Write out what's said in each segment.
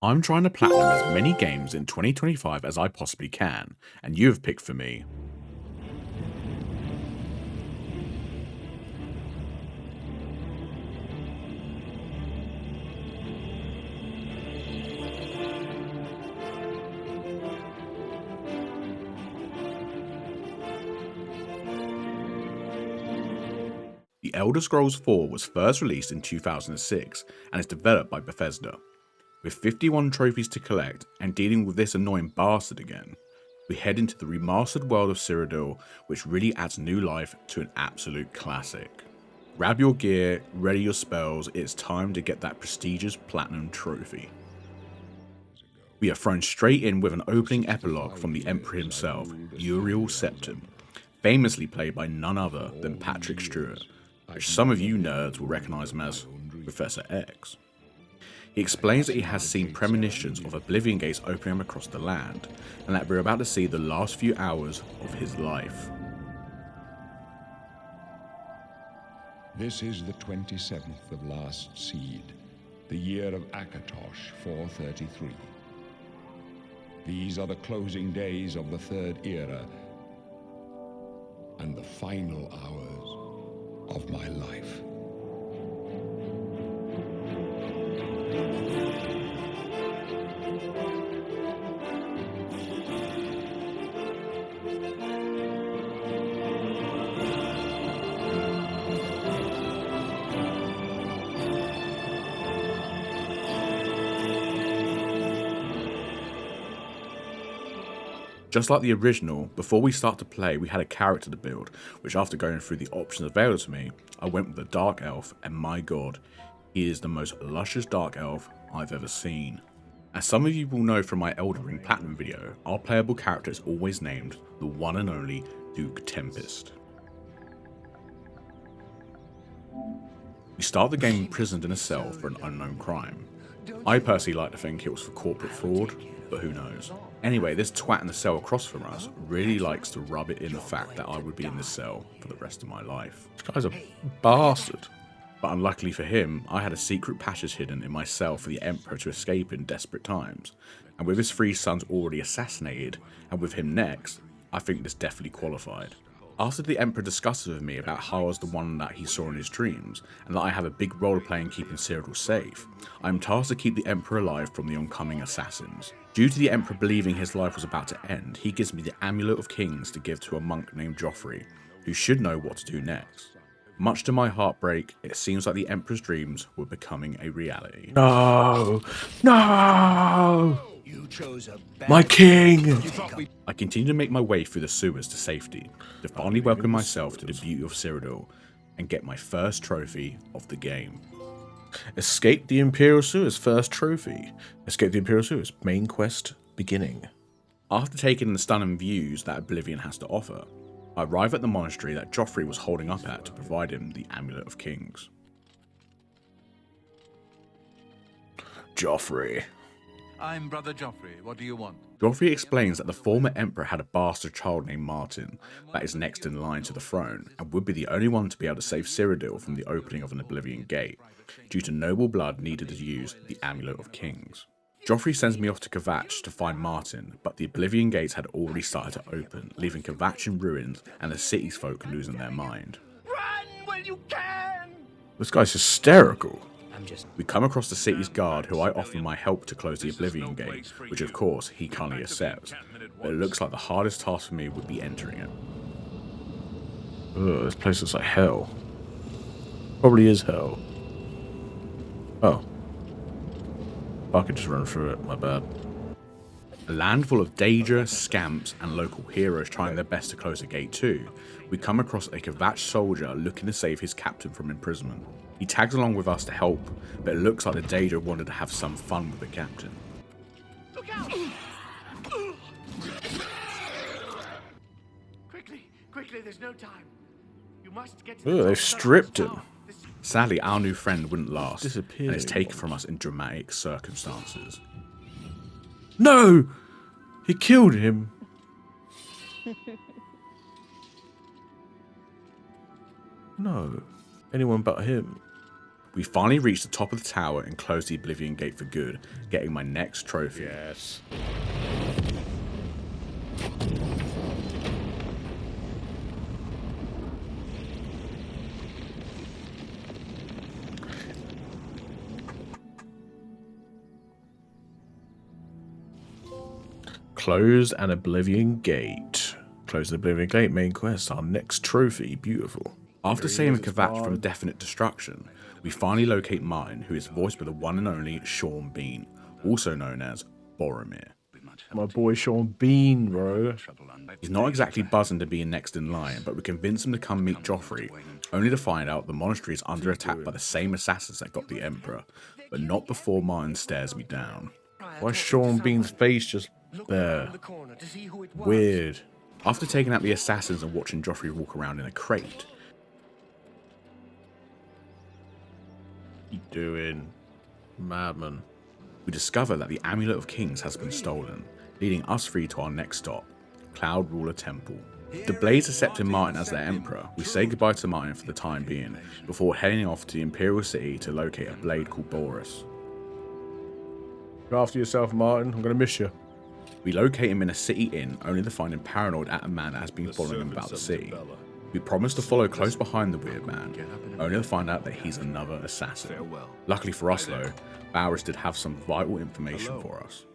I'm trying to platinum as many games in 2025 as I possibly can, and you have picked for me. The Elder Scrolls 4 was first released in 2006 and is developed by Bethesda. With 51 trophies to collect and dealing with this annoying bastard again, we head into the remastered world of Cyrodiil, which really adds new life to an absolute classic. Grab your gear, ready your spells, it's time to get that prestigious platinum trophy. We are thrown straight in with an opening epilogue from the Emperor himself, Uriel Septim, famously played by none other than Patrick Stewart, which some of you nerds will recognise him as Professor X. He explains that he has seen premonitions of Oblivion gates opening across the land, and that we're about to see the last few hours of his life. This is the 27th of last seed, the year of Akatosh 433. These are the closing days of the third era, and the final hours of my life. Just like the original, before we start to play we had a character to build, which after going through the options available to me, I went with the Dark Elf, and my god, he is the most luscious Dark Elf I've ever seen. As some of you will know from my Elden Ring Platinum video, our playable character is always named the one and only Duke Tempest. We start the game imprisoned in a cell for an unknown crime. I personally like to think it was for corporate fraud, but who knows. Anyway, this twat in the cell across from us really likes to rub it in the fact that I would be in this cell for the rest of my life. This guy's a bastard. But unluckily for him, I had a secret passage hidden in my cell for the Emperor to escape in desperate times. And with his 3 sons already assassinated, and with him next, I think this definitely qualified. After the Emperor discusses with me about how I was the one that he saw in his dreams, and that I have a big role to play in keeping Cyrodiil safe, I am tasked to keep the Emperor alive from the oncoming assassins. Due to the Emperor believing his life was about to end, he gives me the Amulet of Kings to give to a monk named Joffrey, who should know what to do next. Much to my heartbreak, it seems like the Emperor's dreams were becoming a reality. No! No! My king! I continue to make my way through the sewers to safety, to finally welcome myself to the beauty of Cyrodiil, and get my first trophy of the game. Escape the Imperial Sewers, first trophy. Escape the Imperial Sewers, main quest beginning. After taking in the stunning views that Oblivion has to offer, I arrive at the monastery that Joffrey was holding up at to provide him the Amulet of Kings. Joffrey. I'm Brother Joffrey. What do you want? Joffrey explains that the former emperor had a bastard child named Martin that is next in line to the throne and would be the only one to be able to save Cyrodiil from the opening of an Oblivion gate, due to noble blood needed to use the Amulet of Kings. Joffrey sends me off to Kvatch to find Martin, but the Oblivion gates had already started to open, leaving Kvatch in ruins and the city's folk losing their mind. Run while you can! This guy's hysterical. We come across the city's guard, who I offer my help to close the Oblivion gate, which of course he kindly accepts, but it looks like the hardest task for me would be entering it. Ugh, this place looks like hell. Probably is hell. Oh. I could just run through it, my bad. A land full of danger, scamps, and local heroes trying their best to close the gate too, we come across a Kvatch soldier looking to save his captain from imprisonment. He tags along with us to help, but it looks like the Daedra wanted to have some fun with the captain. Look out! Quickly, there's no time. You must get to the They've stripped him. tower. Sadly, our new friend wouldn't last, Disappeared. and is taken from us in dramatic circumstances. No! He killed him. No. Anyone but him. We finally reached the top of the tower and closed the Oblivion Gate for good, getting my next trophy. Yes. Close an Oblivion Gate. Close the Oblivion Gate, main quest, our next trophy. Beautiful. After saving Kvatch from definite destruction, we finally locate Martin, who is voiced by the one and only Sean Bean, also known as Boromir. My boy Sean Bean, bro. He's not exactly buzzing to be next in line, but we convince him to come meet Joffrey, only to find out the monastery is under attack by the same assassins that got the Emperor, but not before Martin stares me down. Why is Sean Bean's face just there? Weird. After taking out the assassins and watching Joffrey walk around in a crate, You doing, madman? we discover that the Amulet of Kings has been stolen, leading us three to our next stop, Cloud Ruler Temple. The Blades accepting Martin as their emperor, we say goodbye to Martin for the time being, before heading off to the Imperial City to locate a blade called Boris. Look after yourself, Martin. I'm gonna miss you. We locate him in a city inn, only to find him paranoid at a man that has been following him about the city. We promise to follow close behind the weird man, only to find out that he's another assassin. Luckily for us though, Boris did have some vital information for us.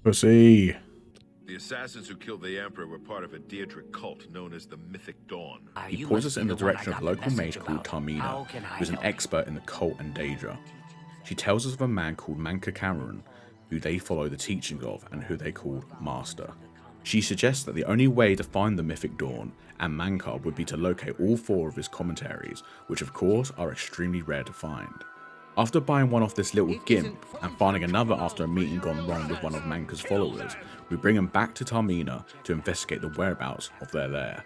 Pussy. The assassins who killed the Emperor were part of a Daedric cult known as the Mythic Dawn. He points us in the direction of a local mage called Tarmina, who's an expert in the cult and Daedra. She tells us of a man called Manka Cameron, who they follow the teachings of and who they call Master. She suggests that the only way to find the Mythic Dawn and Manka would be to locate all four of his commentaries, which of course are extremely rare to find. After buying one off this little gimp and finding another after a meeting gone wrong with one of Manka's followers, we bring him back to Tarmina to investigate the whereabouts of their lair.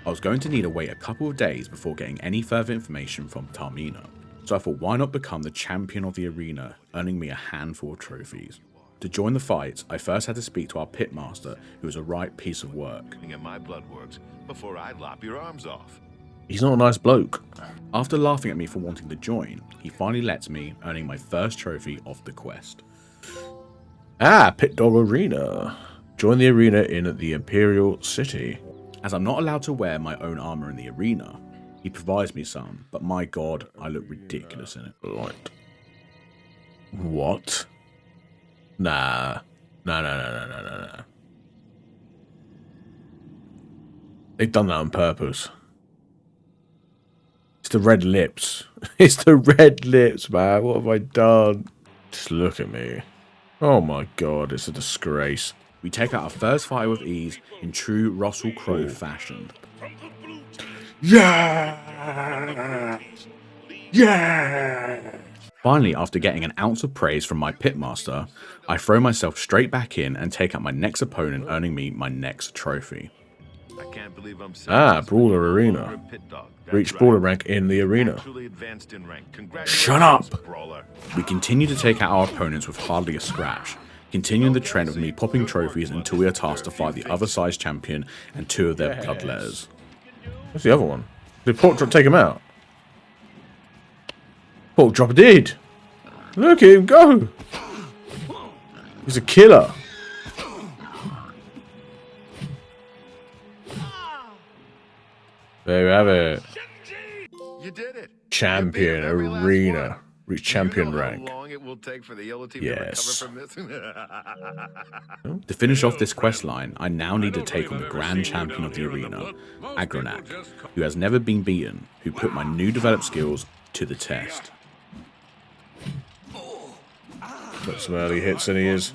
I was going to need to wait a couple of days before getting any further information from Tarmina, so I thought why not become the champion of the arena, earning me a handful of trophies. To join the fight, I first had to speak to our pitmaster, who was a right piece of work. At my bloodworks before I lop your arms off. He's not a nice bloke. After laughing at me for wanting to join, he finally lets me, earning my first trophy of the quest. Ah, Pit Dog Arena. Join the arena in the Imperial City. As I'm not allowed to wear my own armor in the arena, he provides me some, but my god, I look ridiculous in it. Right. What? Nah. Nah. They've done that on purpose. It's the red lips. It's the red lips, man. What have I done? Just look at me. Oh my god, it's a disgrace. We take out our first fight with ease in true Russell Crowe fashion. Yeah! Yeah! Finally, after getting an ounce of praise from my pitmaster, I throw myself straight back in and take out my next opponent, earning me my next trophy. I can't believe I'm Brawler Arena. Reach Brawler rank in the arena. Shut up! We continue to take out our opponents with hardly a scratch, continuing the trend of me popping trophies until we are tasked to fight the other side's champion and two of their bloodletters. What's the other one? Did Pork Drop take him out? Pork Drop did! Look at him go! He's a killer! There we have it. You did it. Champion Arena. Reach champion rank. How long it will take for the yellow team Yes. to recover from this? To finish off this quest line, I now need to take on the grand champion of the arena, Agronak, who has never been beaten, who put my new developed skills to the test. Got some early hits in his.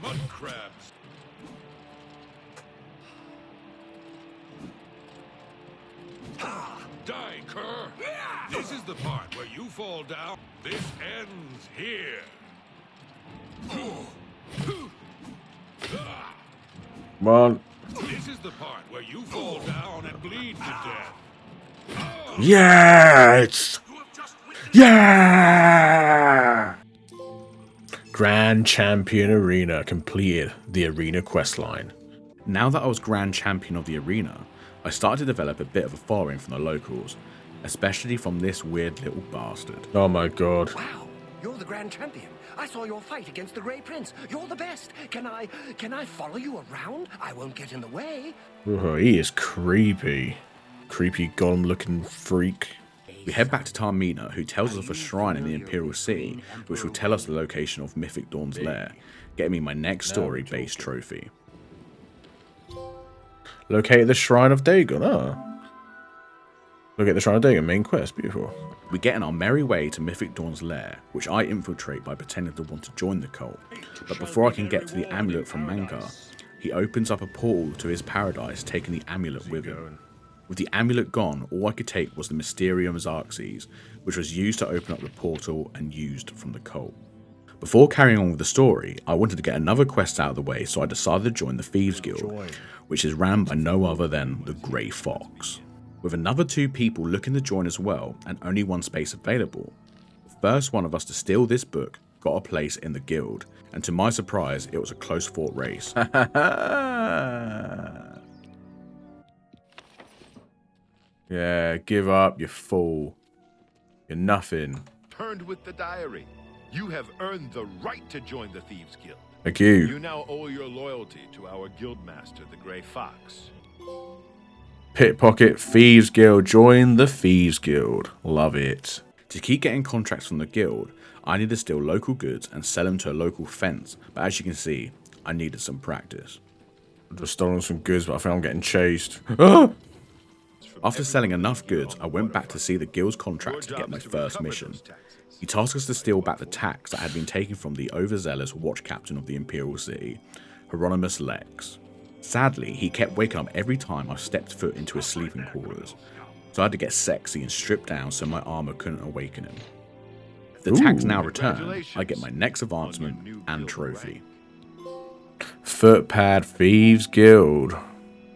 Die, cur! This is the part where you fall down. This ends here. Come on. This is the part where you fall down and bleed to death. Yes! Yeah! Grand Champion Arena completed the arena questline. Now that I was Grand Champion of the arena, I started to develop a bit of a following from the locals, especially from this weird little bastard. Oh my god. Wow, you're the Grand Champion. I saw your fight against the Grey Prince. You're the best. Can I follow you around? I won't get in the way. Oh, he is creepy. Creepy golem looking freak. We head back to Tarmina, who tells us of a shrine in the Imperial City, which will tell us the location of Mythic Dawn's lair, getting me my next story-based trophy. Locate the Shrine of Dagon, Locate the Shrine of Dagon, main quest, beautiful. We get on our merry way to Mythic Dawn's lair, which I infiltrate by pretending to want to join the cult. But before I can get to the amulet from Mankar, he opens up a portal to his paradise, taking the amulet with him. With the amulet gone, all I could take was the Mysterium Xerxes, which was used to open up the portal and used from the cult. Before carrying on with the story, I wanted to get another quest out of the way, so I decided to join the Thieves Guild, which is ran by no other than the Grey Fox. With another 2 people looking to join as well, and only 1 space available, the first one of us to steal this book got a place in the guild, and to my surprise, it was a close fought race. Yeah, give up, you fool. You're nothing. Turned with the diary. You have earned the right to join the Thieves Guild. Thank you. You now owe your loyalty to our guildmaster, the Grey Fox. Pickpocket Thieves Guild. Join the Thieves Guild. Love it. To keep getting contracts from the guild, I needed to steal local goods and sell them to a local fence, but as you can see, I needed some practice. I've just stolen some goods, but I think I'm getting chased. After selling enough goods, I went back to see the guild's contract to get my first mission. He tasked us to steal back the tax that had been taken from the overzealous watch captain of the Imperial City, Hieronymus Lex. Sadly, he kept waking up every time I stepped foot into his sleeping quarters, so I had to get sexy and strip down so my armor couldn't awaken him. The tax now returned, I get my next advancement and trophy. Footpad Thieves Guild.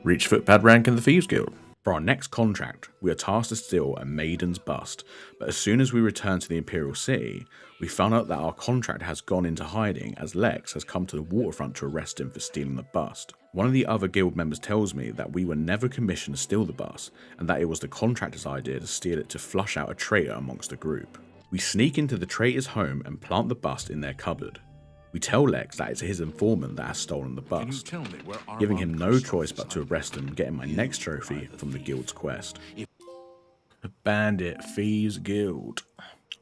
Reach footpad rank in the Thieves Guild. For our next contract, we are tasked to steal a maiden's bust, but as soon as we return to the Imperial City, we found out that our contract has gone into hiding as Lex has come to the waterfront to arrest him for stealing the bust. One of the other guild members tells me that we were never commissioned to steal the bust, and that it was the contractor's idea to steal it to flush out a traitor amongst the group. We sneak into the traitor's home and plant the bust in their cupboard. We tell Lex that it's his informant that has stolen the bust, giving him no choice but to arrest him, getting my next trophy from the guild's quest. Bandit Thieves Guild.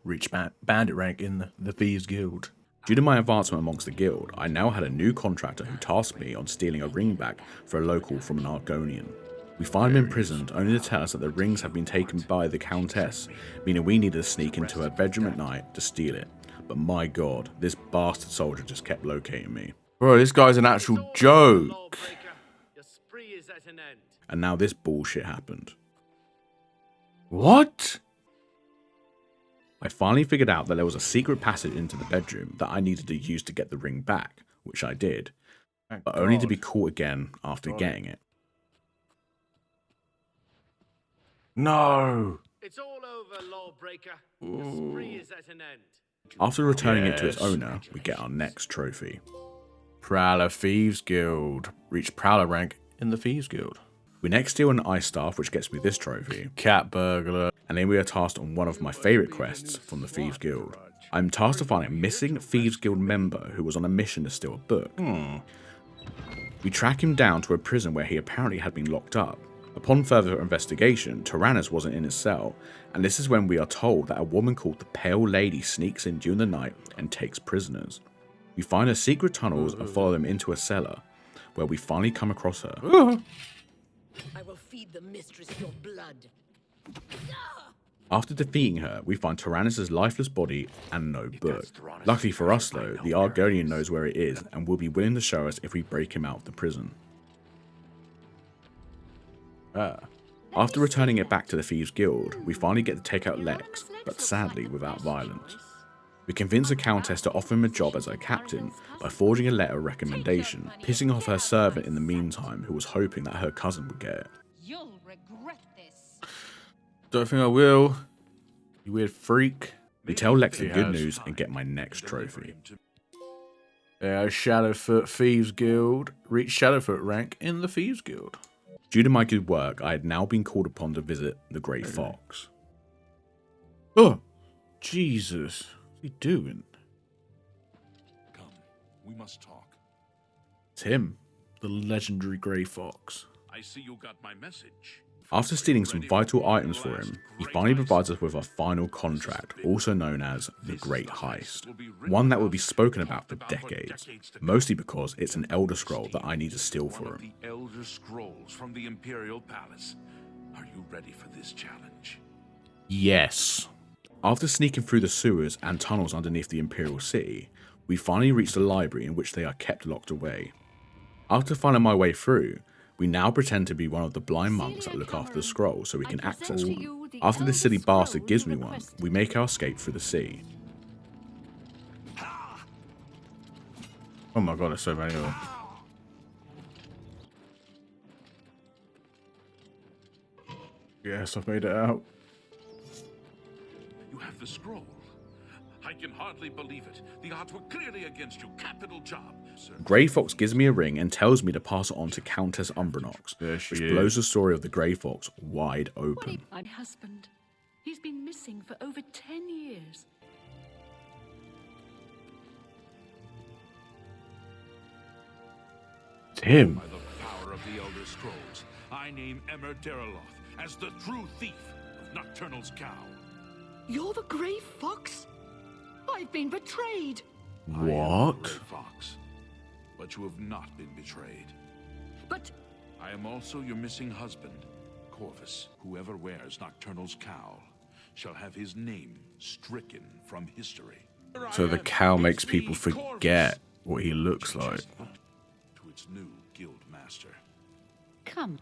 Reach bandit rank in the Thieves Guild. Due to my advancement amongst the guild, I now had a new contractor who tasked me on stealing a ring back for a local from an Argonian. We find him imprisoned, only to tell us that the rings have been taken by the Countess, meaning we needed to sneak into her bedroom at night to steal it. But my god, this bastard soldier just kept locating me. Bro, this guy's an actual joke. And now this bullshit happened. What? I finally figured out that there was a secret passage into the bedroom that I needed to use to get the ring back, which I did, but only to be caught again after getting it. No. It's all over, lawbreaker. Your spree is at an end. After returning it to its owner, we get our next trophy. Prowler Thieves Guild. Reach Prowler rank in the Thieves Guild. We next steal an ice staff, which gets me this trophy. Cat Burglar. And then we are tasked on one of my favourite quests from the Thieves Guild. I'm tasked to find a missing Thieves Guild member who was on a mission to steal a book. We track him down to a prison where he apparently had been locked up. Upon further investigation, Tyrannus wasn't in his cell, and this is when we are told that a woman called the Pale Lady sneaks in during the night and takes prisoners. We find her secret tunnels and follow them into a cellar, where we finally come across her. I will feed the mistress your blood. After defeating her, we find Tyrannus' lifeless body and no book. Luckily for us though, the Argonian knows where it is and will be willing to show us if we break him out of the prison. After returning it back to the Thieves Guild, we finally get to take out Lex, but sadly without violence. We convince the Countess to offer him a job as her captain by forging a letter of recommendation, pissing off her servant in the meantime who was hoping that her cousin would get it. You'll regret this. Don't think I will. You weird freak. We tell Lex the good news and get my next trophy. Yeah, Shadowfoot Thieves Guild. Reach Shadowfoot rank in the Thieves Guild. Due to my good work, I had now been called upon to visit the Grey Fox. Oh, Jesus. What's he doing? Come, we must talk. It's him, the legendary Grey Fox. I see you got my message. After stealing some vital items for him, he finally provides us with our final contract, also known as the Great Heist. One that will be spoken about for decades, mostly because it's an Elder Scroll that I need to steal for him. The Elder Scrolls from the Imperial Palace. Are you ready for this challenge? Yes. After sneaking through the sewers and tunnels underneath the Imperial City, we finally reach the library in which they are kept locked away. After finding my way through, we now pretend to be one of the blind monks that look after the scroll so we can access one. After this silly bastard gives me one, we make our escape through the sea. Oh my god, there's so many of them. Yes, I've made it out. You have the scroll. I can hardly believe it. The odds were clearly against you. Capital job, sir. Grey Fox gives me a ring and tells me to pass it on to Countess Umbronox, which blows the story of the Grey Fox wide open. My husband. He's been missing for over 10 years. It's him. By the power of the Elder Scrolls, I name Emmer Deraloth as the true thief of Nocturnal's cow. You're the Grey Fox? I've been betrayed. I am the What? Grey Fox, but you have not been betrayed. But I am also your missing husband, Corvus. Whoever wears Nocturnal's cowl shall have his name stricken from history. So the cow makes people forget what he looks like. To its new guild master. come.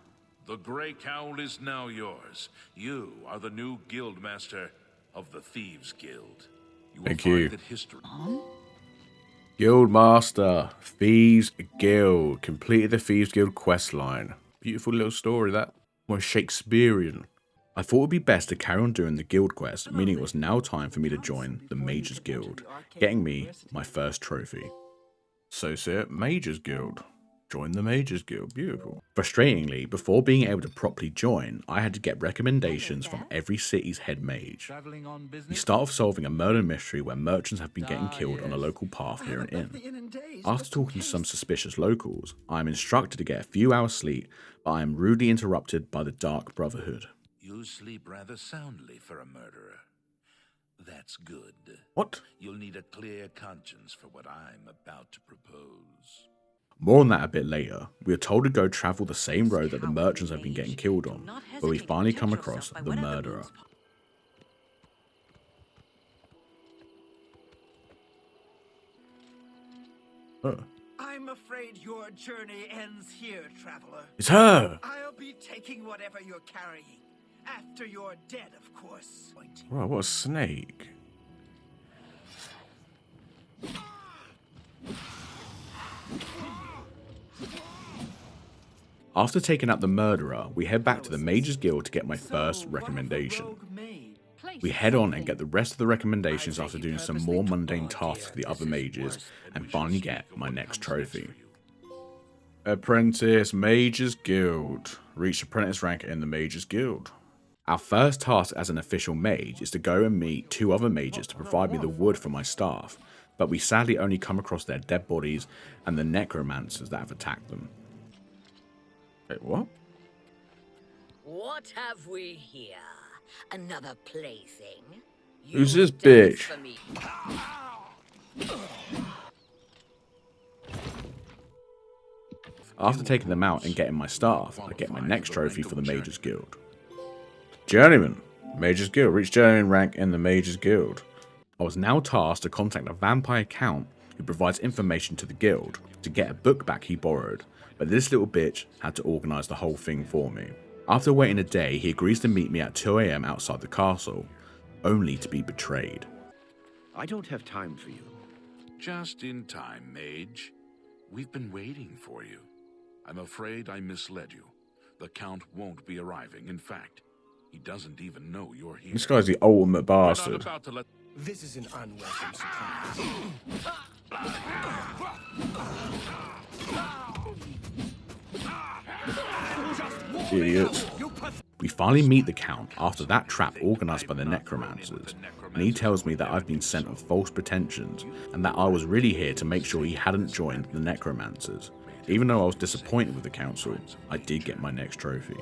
The Grey Cowl is now yours. You are the new guild master of the Thieves Guild. Will Thank find you. that history. Guild Master, Thieves Guild. Completed the Thieves Guild quest line. Beautiful little story, that. Almost Shakespearean. I thought it would be best to carry on doing the guild quest, meaning it was now time for me to join the Mages Guild, getting me my first trophy. So say it, Mages Guild. Join the Mages Guild. Beautiful. Frustratingly, before being able to properly join, I had to get recommendations from every city's head mage. Traveling on We business? start off solving a murder mystery where merchants have been getting killed on a local path near an inn. After talking to some suspicious locals, I am instructed to get a few hours sleep, but I am rudely interrupted by the Dark Brotherhood. You sleep rather soundly for a murderer. That's good. What? You'll need a clear conscience for what I'm about to propose. More on that a bit later. We are told to go travel the same road that the merchants have been getting killed on, but we finally come across the murderer. I'm afraid your journey ends here, traveler. It's her! I'll be taking whatever you're carrying. After you're dead, of course. Wow, what a snake. After taking out the murderer, we head back to the Mages Guild to get my first recommendation. We head on and get the rest of the recommendations after doing some more mundane tasks for the other mages, and finally get my next trophy. Apprentice Mages Guild. Reach apprentice rank in the Mages Guild. Our first task as an official mage is to go and meet two other mages to provide me the wood for my staff, but we sadly only come across their dead bodies and the necromancers that have attacked them. Wait, what? What have we here? Another plaything? Who's You this dance bitch? for me. After taking them out and getting my staff, I get my next trophy for the Mages Guild. Journeyman. Mages Guild. Reach Journeyman rank in the Mages Guild. I was now tasked to contact a vampire count who provides information to the guild to get a book back he borrowed, but this little bitch had to organise the whole thing for me. After waiting a day, he agrees to meet me at 2 AM outside the castle, only to be betrayed. I don't have time for you. Just in time, mage. We've been waiting for you. I'm afraid I misled you. The Count won't be arriving. In fact, he doesn't even know you're here. This guy's the ultimate We're not bastard. about to let... This is an unwelcome surprise. Idiots. We finally meet the Count after that trap organised by the Necromancers, and he tells me that I've been sent on false pretensions and that I was really here to make sure he hadn't joined the Necromancers. Even though I was disappointed with the Council, I did get my next trophy.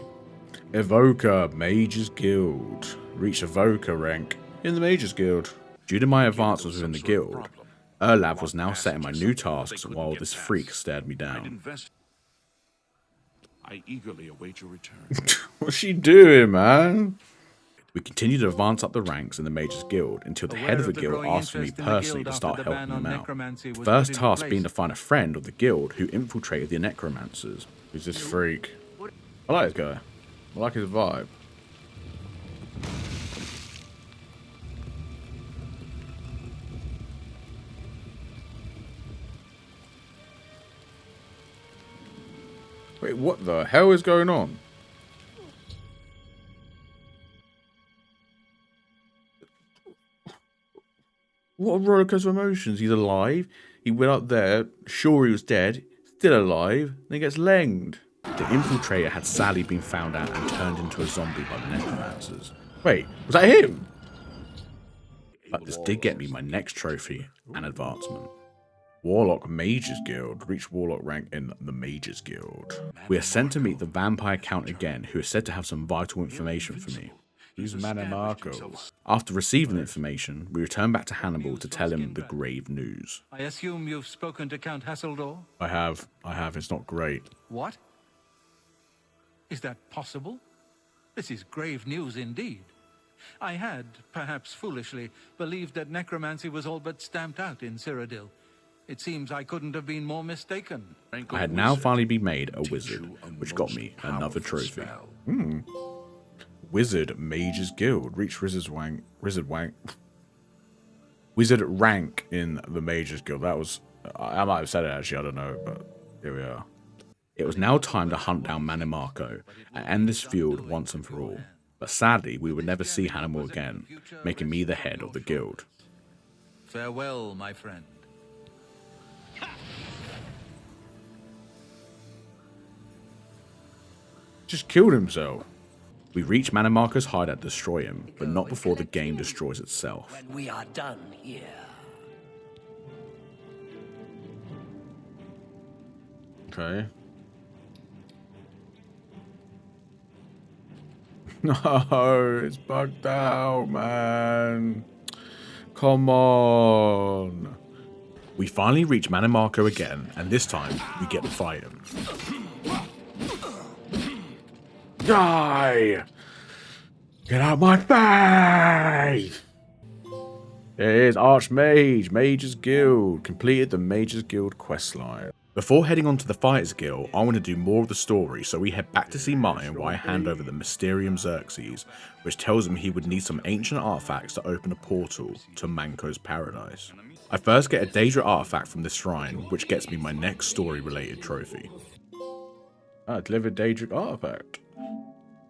Evoker, Mages Guild. Reach Evoker rank in the Mages Guild. Due to my advancements within the guild, Erlav was now setting my new tasks while this freak stared me down. I eagerly await your return. What's she doing, man? We continued to advance up the ranks in the Mages Guild until the head of the guild asked for me personally to start helping him out. First task being to find a friend of the guild who infiltrated the Necromancers. Who's this freak? I like this guy. I like his vibe. Wait, what the hell is going on? What a rollercoaster of emotions. He's alive. He went up there, sure he was dead, still alive, then gets lenged. The infiltrator had sadly been found out and turned into a zombie by the Necromancers. Wait, was that him? But this did get me my next trophy and advancement. Warlock Mages Guild. Reach Warlock rank in the Mages Guild. We are sent to meet the Vampire Count again, who is said to have some vital information for me. Who's Manimarco? After receiving the information, we return back to Hannibal to tell him the grave news. I assume you've spoken to Count Hasseldor? I have. It's not great. What? Is that possible? This is grave news indeed. I had, perhaps foolishly, believed that necromancy was all but stamped out in Cyrodiil. It seems I couldn't have been more mistaken. I had now finally been made a wizard, which got me another trophy. Wizard Mages Guild. Reach Wizard rank in the Mages Guild. That was... I might have said it actually, I don't know, but here we are. It was now time to hunt down Manimarco and end this feud once and for all. But sadly, we would never see Hannibal again, making me the head of the guild. Farewell, my friend. Just killed himself. We reach Manimarco's hideout to destroy him, but not before the game destroys itself. When we are done here. Okay. No, it's bugged out, man. Come on. We finally reach Manimarco again, and this time we get to fight him. Die! Get out of my face! It is Archmage, Mages Guild. Completed the Mages Guild questline. Before heading on to the Fighters Guild, I want to do more of the story, so we head back to see Martin while I hand over the Mysterium Xerxes, which tells him he would need some ancient artifacts to open a portal to Manco's paradise. I first get a Daedra artifact from this shrine, which gets me my next story-related trophy. Delivered Daedric artifact.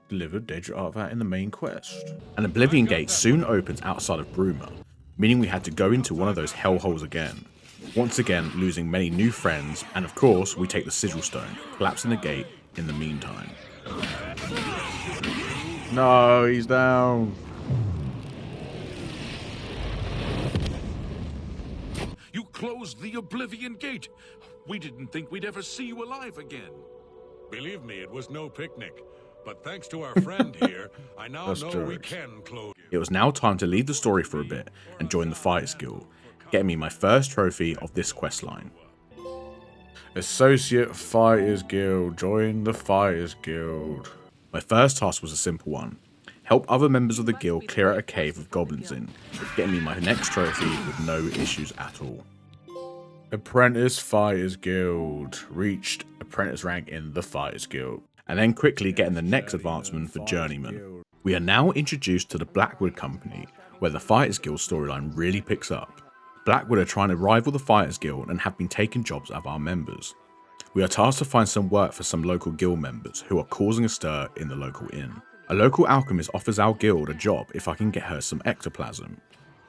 Delivered Daedra artifact in the main quest. An Oblivion Gate soon opens outside of Bruma, meaning we had to go into one of those hellholes again. Once again, losing many new friends, and of course, we take the Sigil Stone, collapsing the gate in the meantime. No, he's down. You closed the Oblivion Gate. We didn't think we'd ever see you alive again. Believe me, it was no picnic. But thanks to our friend here, I now know we can close. It was now time to leave the story for a bit and join the Fighters Guild, getting me my first trophy of this questline. Associate Fighters Guild. Join the Fighters Guild. My first task was a simple one. Help other members of the guild clear out a cave with goblins in, getting me my next trophy with no issues at all. Apprentice Fighters Guild. Reached apprentice rank in the Fighters Guild. And then quickly getting the next advancement for Journeyman. We are now introduced to the Blackwood Company, where the Fighters Guild storyline really picks up. Blackwood are trying to rival the Fighters Guild and have been taking jobs out of our members. We are tasked to find some work for some local guild members who are causing a stir in the local inn. A local alchemist offers our guild a job if I can get her some ectoplasm.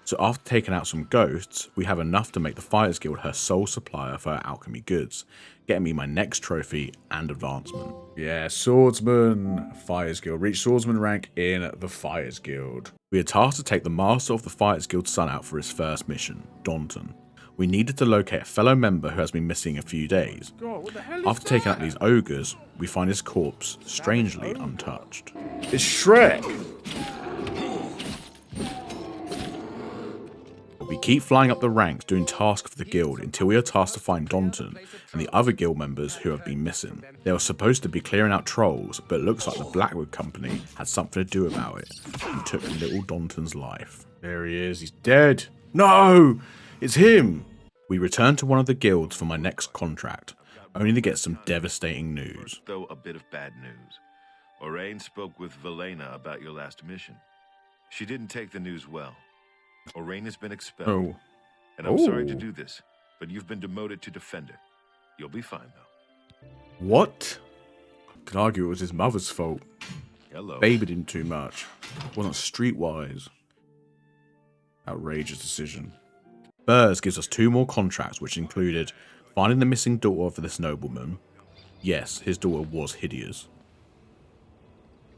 So after taking out some ghosts, we have enough to make the Fighters Guild her sole supplier for her alchemy goods, getting me my next trophy and advancement. Yeah, Swordsman, Fighters Guild. Reach Swordsman rank in the Fighters Guild. We are tasked to take the Master of the Fighters Guild son out for his first mission, Daunton. We needed to locate a fellow member who has been missing a few days. After taking out these ogres, we find his corpse strangely untouched. It's Shrek! We keep flying up the ranks doing tasks for the guild until we are tasked to find Daunton and the other guild members who have been missing. They were supposed to be clearing out trolls, but it looks like the Blackwood Company had something to do about it and took little Daunton's life. There he is, he's dead! No! It's him! We return to one of the guilds for my next contract, only to get some devastating news. Though a bit of bad news. Orain spoke with Velena about your last mission. She didn't take the news well. Orain has been expelled. And I'm sorry to do this, but you've been demoted to Defender. You'll be fine, though. What? I could argue it was his mother's fault. Hello. Babied him too much. Wasn't streetwise. Outrageous decision. Burrs gives us 2 more contracts, which included finding the missing daughter of this nobleman. Yes, his daughter was hideous.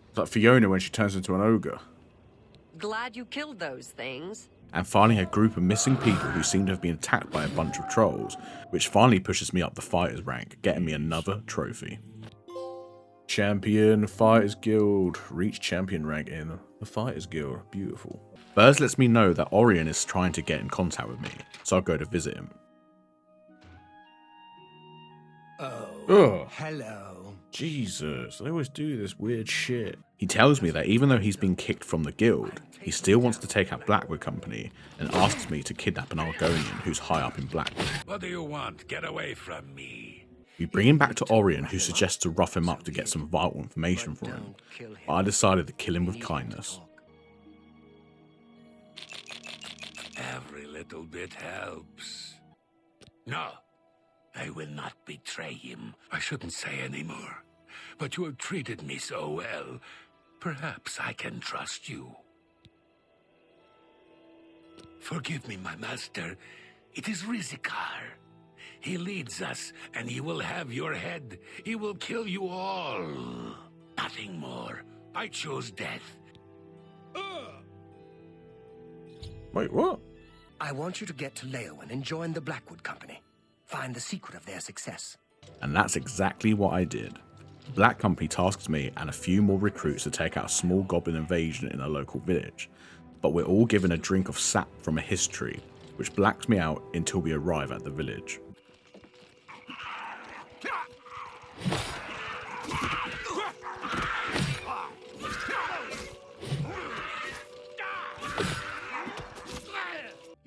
It's like Fiona when she turns into an ogre. Glad you killed those things. And finding a group of missing people who seem to have been attacked by a bunch of trolls, which finally pushes me up the Fighters rank, getting me another trophy. Champion, Fighters Guild. Reach champion rank in the Fighters Guild. Beautiful. Burrs lets me know that Orion is trying to get in contact with me, so I'll go to visit him. Oh, hello. Jesus, they always do this weird shit. He tells me that even though he's been kicked from the guild, he still wants to take out Blackwood Company and asks me to kidnap an Argonian who's high up in Blackwood. What do you want? Get away from me. We bring him back to Orion, who suggests to rough him up to get some vital information from him. But I decided to kill him with kindness. Every little bit helps. No, I will not betray him. I shouldn't say any more. But you have treated me so well. Perhaps I can trust you. Forgive me, my master. It is Rizikar. He leads us, and he will have your head. He will kill you all. Nothing more. I chose death. Wait, what? I want you to get to Leowen and join the Blackwood Company. Find the secret of their success. And that's exactly what I did. Black Company tasks me and a few more recruits to take out a small goblin invasion in a local village. But we're all given a drink of sap from a history, which blacks me out until we arrive at the village.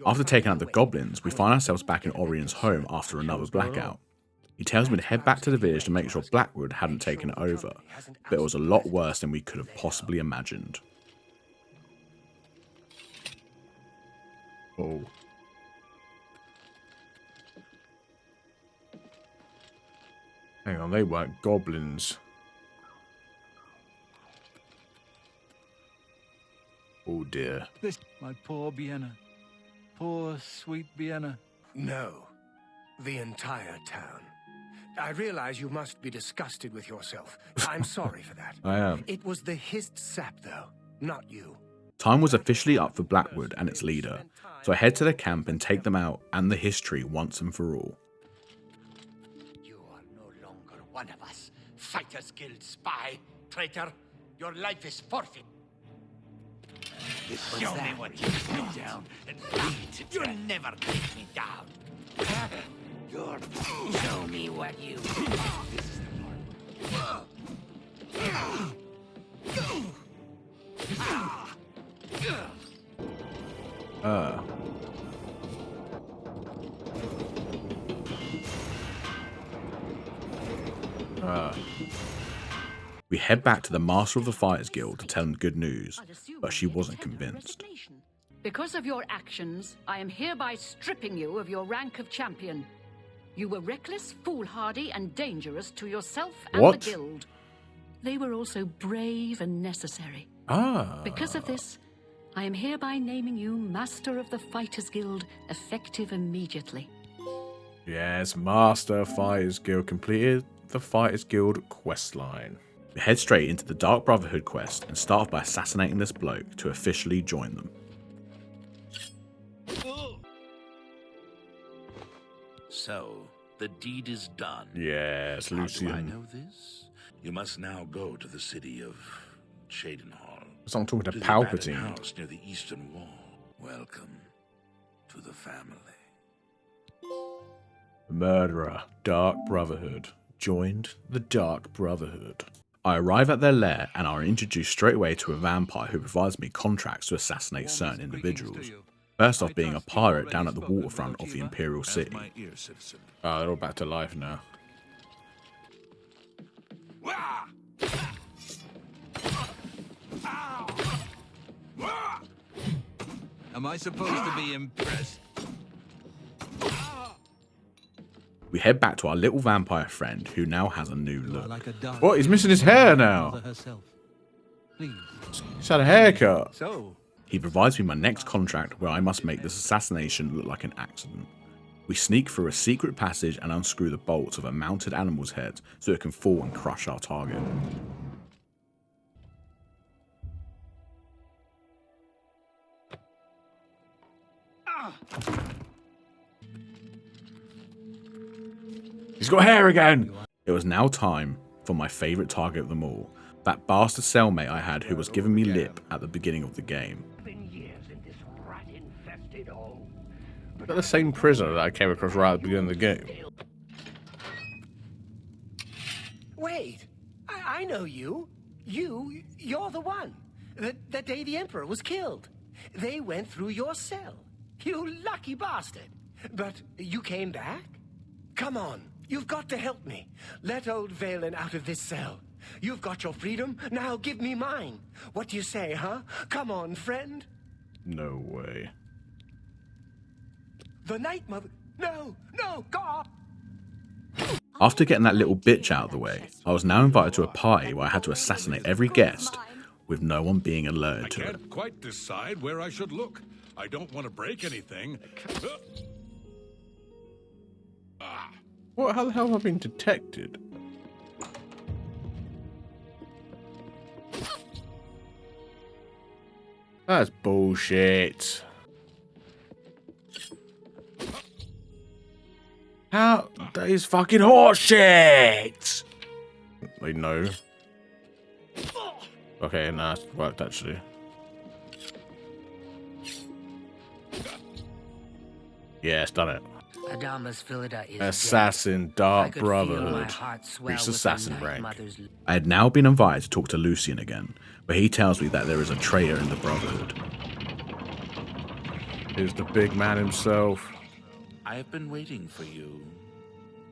After taking out the goblins, we find ourselves back in Orion's home after another blackout. He tells me to head back to the village to make sure Blackwood hadn't taken it over, but it was a lot worse than we could have possibly imagined. Oh. Hang on, they weren't goblins. Oh dear. My poor Vienna. Poor, sweet Vienna. No, the entire town. I realize you must be disgusted with yourself. I'm sorry for that. I am. It was the hissed sap, though, not you. Time was officially up for Blackwood and its leader, so I head to the camp and take them out and the history once and for all. You are no longer one of us. Fighters Guild spy. Traitor, your life is forfeit. Show me what you put down and bleed. You'll never take me down. Show me what you. This is the part. We head back to the Master of the Fighters Guild to tell him good news, but she wasn't convinced. Because of your actions, I am hereby stripping you of your rank of champion. You were reckless, foolhardy, and dangerous to yourself and What? the guild. They were also brave and necessary. Ah. Because of this, I am hereby naming you Master of the Fighters Guild, effective immediately. Yes, Master Fighters Guild completed the Fighters Guild questline. We head straight into the Dark Brotherhood quest and start off by assassinating this bloke to officially join them. So, the deed is done. Yes, Lucian. How do I know this? You must now go to the city of Cheydinhal. So I'm talking to the Palpatine. abandoned house near the eastern wall. Welcome to the family. Murderer, Dark Brotherhood. Joined the Dark Brotherhood. I arrive at their lair and are introduced straight away to a vampire who provides me contracts to assassinate certain individuals. First off being a pirate down at the waterfront of the Imperial City. Oh, they're all back to life now. Am I supposed to be impressed? We head back to our little vampire friend who now has a new look. What? He's missing his hair now. He's had a haircut. He provides me my next contract where I must make this assassination look like an accident. We sneak through a secret passage and unscrew the bolts of a mounted animal's head so it can fall and crush our target. He's got hair again! It was now time for my favourite target of them all. That bastard cellmate I had who was giving me lip at the beginning of the game. Is that the same prisoner that I came across right at the beginning of the game? Wait, I know you. You're the one. The day the Emperor was killed. They went through your cell. You lucky bastard. But you came back? Come on, you've got to help me. Let old Valen out of this cell. You've got your freedom, now give me mine. What do you say, huh? Come on, friend. No way. The Night Mother... No, God! After getting that little bitch out of the way, I was now invited to a party where I had to assassinate every guest, with no one being alerted to it. I can't quite decide where I should look. I don't want to break anything. What? How the hell have I been detected? That's bullshit. How? That is fucking horseshit! Wait, no. Okay, nah, it's worked actually. Yeah, it's done it. Assassin, Dark Brotherhood. Reached Assassin rank. I had now been invited to talk to Lucian again, where he tells me that there is a traitor in the Brotherhood. Here's the big man himself. I have been waiting for you,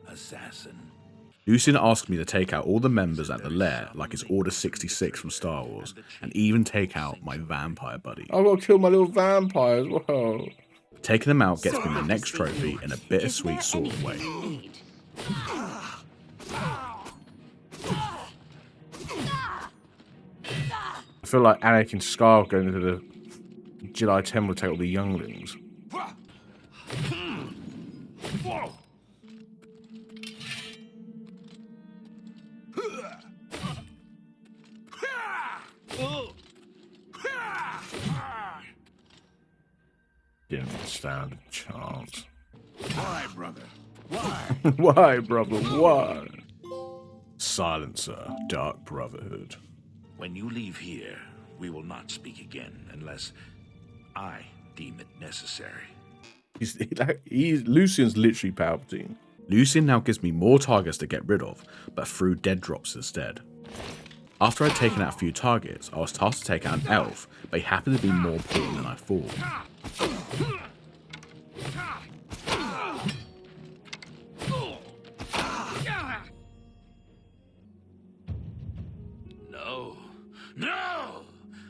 assassin. Lucian asked me to take out all the members at the lair, like it's Order 66 from Star Wars, and even take out my vampire buddy. I've got to kill my little vampire as well. Taking them out gets me my next trophy in a bittersweet sort of way. I feel like Anakin Skywalker going into the Jedi Temple to take all the younglings. Didn't stand a chance. Why, brother? Why? Why, brother? Why? Silencer, Dark Brotherhood. When you leave here, we will not speak again unless I deem it necessary. Lucian's literally Palpatine. Lucian now gives me more targets to get rid of, but through dead drops instead. After I'd taken out a few targets, I was tasked to take out an elf, but he happened to be more potent than I thought. No!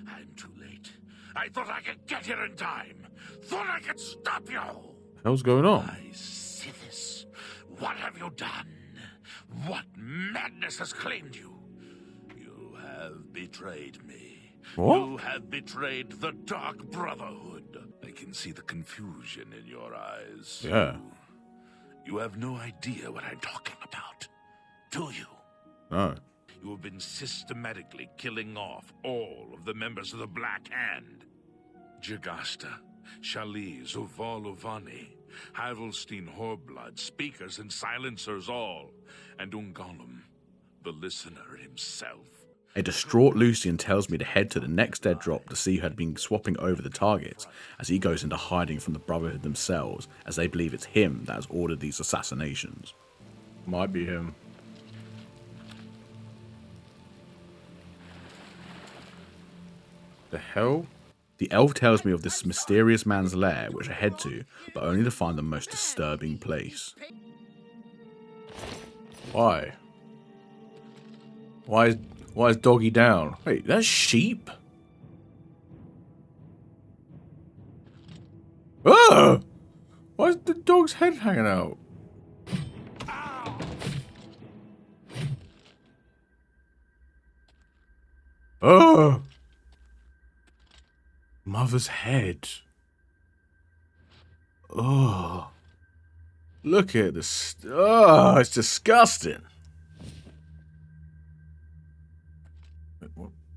I'm too late. I thought I could get here in time. Thought I could stop you. What the hell's going on? I see this. What have you done? What madness has claimed you? You have betrayed me. What? You have betrayed the Dark Brotherhood. I can see the confusion in your eyes. Yeah. You have no idea what I'm talking about, do you? No. You have been systematically killing off all of the members of the Black Hand. Jagasta, Shaliz, Uvalovani, Havelstein, Horblood, speakers and silencers all, and Ungalum, the listener himself. A distraught Lucian tells me to head to the next dead drop to see who had been swapping over the targets, as he goes into hiding from the Brotherhood themselves, as they believe it's him that has ordered these assassinations. Might be him. The hell? The elf tells me of this mysterious man's lair, which I head to, but only to find the most disturbing place. Why? Why is Doggy down? Wait, that's sheep? Ah! Why is the dog's head hanging out? Oh! Mother's head. Oh. Look at this. Oh, it's disgusting.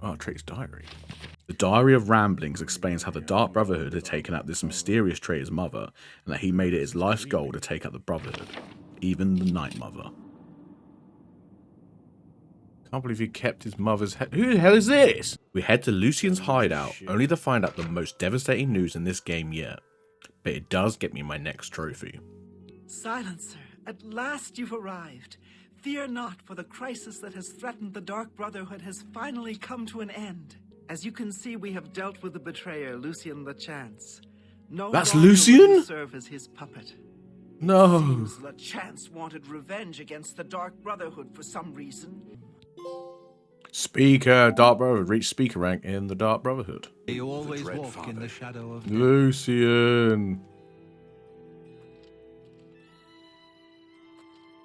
Oh, Traitor's diary. The Diary of Ramblings explains how the Dark Brotherhood had taken out this mysterious traitor's mother, and that he made it his life's goal to take out the Brotherhood, even the Night Mother. Can't believe he kept his mother's head. Who the hell is this? We head to Lucian's hideout, only to find out the most devastating news in this game yet. But it does get me my next trophy. Silencer, at last you've arrived. Fear not, for the crisis that has threatened the Dark Brotherhood has finally come to an end. As you can see, we have dealt with the betrayer, Lucian LeChance. No That's longer will Lucian? you serve as his puppet. No. Seems LeChance wanted revenge against the Dark Brotherhood for some reason. Speaker, Dark Brotherhood. Reach speaker rank in the Dark Brotherhood. You always walk in the shadow of Lucian.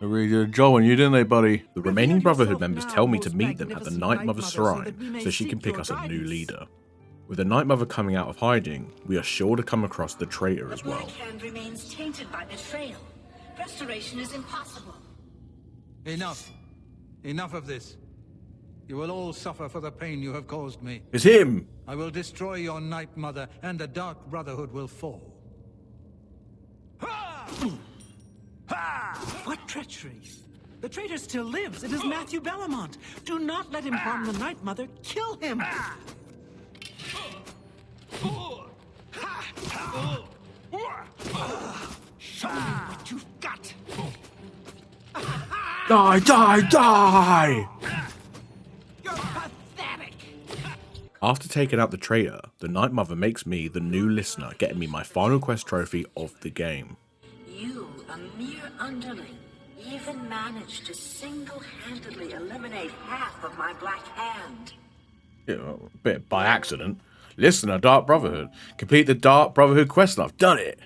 They really did a job on you, didn't they, buddy? The remaining Brotherhood members tell me to meet them at the Night Mother's shrine so she can pick us a new leader. With the Night Mother coming out of hiding, we are sure to come across the traitor as well. The Black Hand remains tainted by betrayal. Restoration is impossible. Enough. Enough of this. You will all suffer for the pain you have caused me. It's him! I will destroy your Night Mother, and the Dark Brotherhood will fall. What treachery? The traitor still lives. It is Matthew Bellamont. Do not let him harm the Night Mother. Kill him! Show me what you've got! Die, die, die! You're pathetic! After taking out the traitor, the Night Mother makes me the new listener, getting me my final quest trophy of the game. You, a mere underling, even managed to single-handedly eliminate half of my Black Hand. Yeah, a bit by accident. Listener, Dark Brotherhood. Complete the Dark Brotherhood quest and I've done it!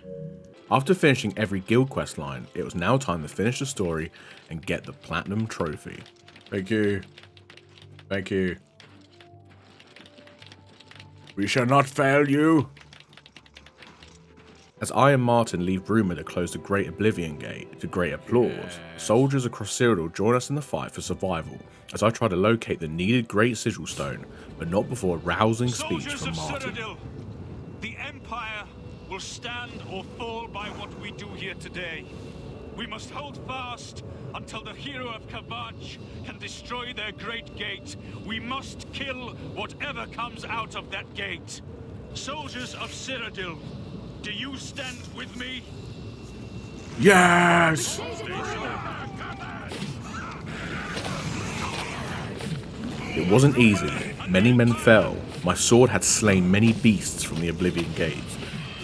After finishing every guild quest line, it was now time to finish the story and get the Platinum Trophy. Thank you. Thank you. We shall not fail you. As I and Martin leave Rumour to close the Great Oblivion Gate to great applause, soldiers across Cyrodiil join us in the fight for survival as I try to locate the needed Great Sigil Stone, but not before a rousing speech from Martin. Cyrodiil, the Empire will stand or fall by what we do here today. We must hold fast until the hero of Kavach can destroy their great gate. We must kill whatever comes out of that gate. Soldiers of Cyrodiil, do you stand with me? Yes! It wasn't easy. Many men fell. My sword had slain many beasts from the Oblivion Gates.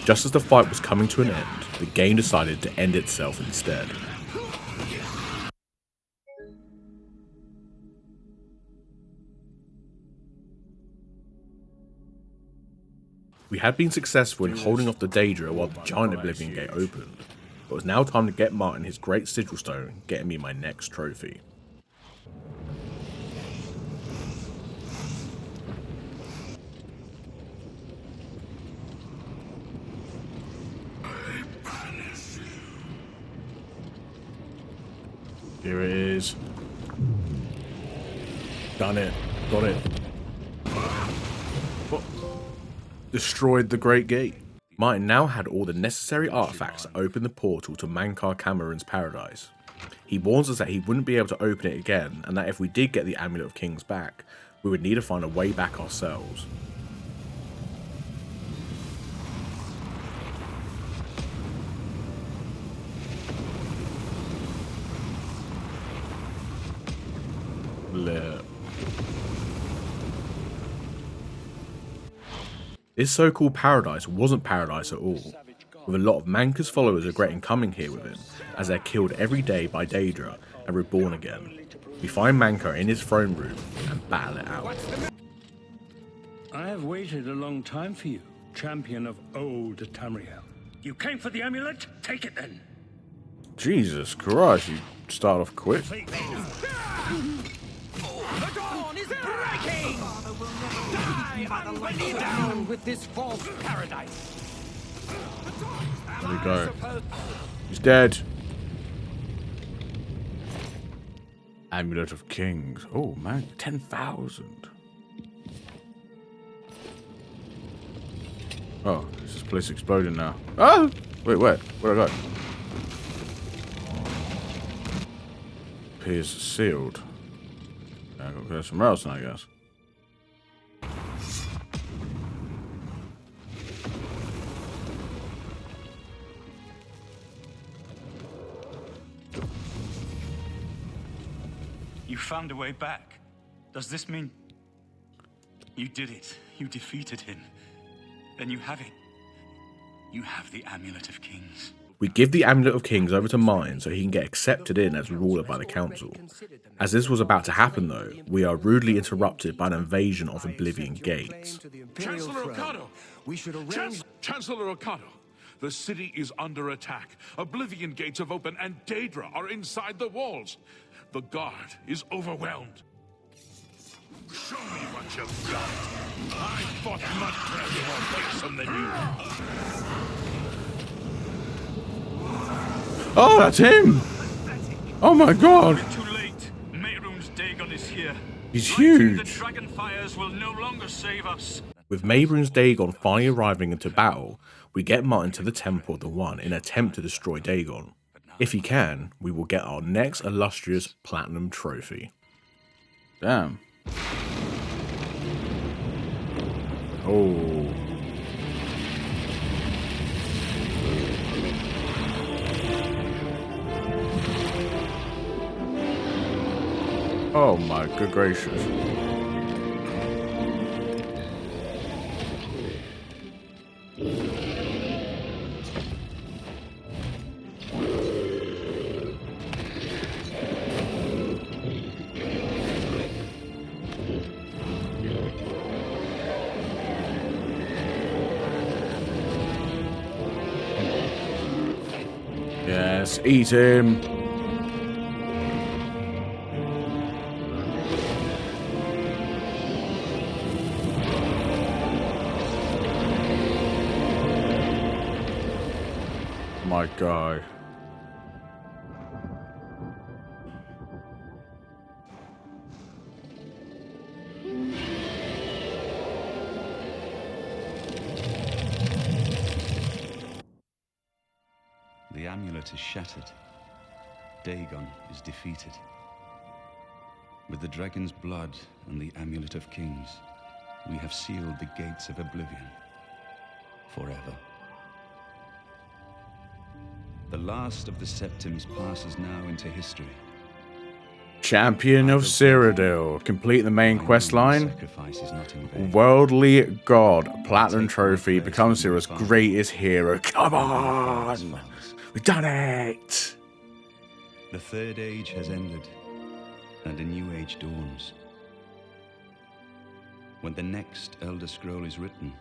Just as the fight was coming to an end, the game decided to end itself instead. We had been successful in holding off the Daedra while the giant Oblivion Gate opened, but it was now time to get Martin his Great Sigil Stone, getting me my next trophy. Here it is. Done it. Got it. What? Destroyed the Great Gate. Martin now had all the necessary artifacts to open the portal to Mankar Cameron's paradise. He warns us that he wouldn't be able to open it again, and that if we did get the Amulet of Kings back, we would need to find a way back ourselves. Bleh. This so-called paradise wasn't paradise at all, with a lot of Mankar's followers regretting coming here with him, as they're killed every day by Daedra and reborn again. We find Mankar in his throne room and battle it out. I have waited a long time for you, champion of old Tamriel. You came for the amulet? Take it then. Jesus Christ, you start off quick. The dawn is breaking! Die unbelievable down with this false paradise! There we go. He's dead. Amulet of Kings. Oh man, 10,000. Oh, is this place exploding now? Oh! Wait, where? Where'd I go? Appears sealed. I gotta go somewhere else now, I guess. You found a way back. Does this mean you did it? You defeated him. Then you have it. You have the Amulet of Kings. We give the Amulet of Kings over to Martin so he can get accepted in as ruler by the council. As this was about to happen though, we are rudely interrupted by an invasion of Oblivion Gates. Chancellor Okado! Chancellor Okado! The city is under attack. Oblivion Gates have opened and Daedra are inside the walls. The guard is overwhelmed. Show me what you've got. I fought much more fearsome than you. Oh, that's him! Oh my god! Too late. Mehrunes Dagon is here. He's huge! The dragon fires will no longer save us. With Mehrunes Dagon finally arriving into battle, we get Martin to the Temple of the One in an attempt to destroy Dagon. If he can, we will get our next illustrious platinum trophy. Damn. Oh. Oh my good gracious. Yes, eat him. My God. The amulet is shattered. Dagon is defeated. With the dragon's blood and the Amulet of Kings, we have sealed the gates of Oblivion forever. The last of the Septims passes now into history. Champion of Cyrodiil. Complete the main quest line. Worldly God. Platinum trophy. Become Cyril's greatest hero. Come on! We've done it! The Third Age has ended, and a new age dawns. When the next Elder Scroll is written,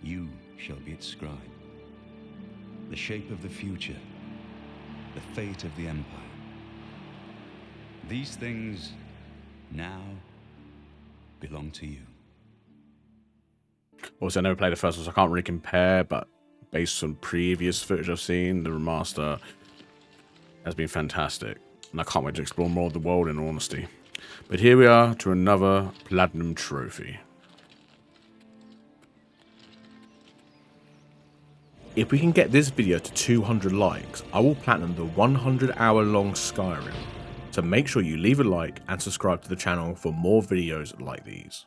you shall be its scribe. The shape of the future, the fate of the Empire. These things now belong to you. Also, I never played the first one, so I can't really compare, but based on previous footage I've seen, the remaster has been fantastic. And I can't wait to explore more of the world, in all honesty. But here we are to another Platinum Trophy. If we can get this video to 200 likes, I will platinum the 100-hour-long Skyrim. So make sure you leave a like and subscribe to the channel for more videos like these.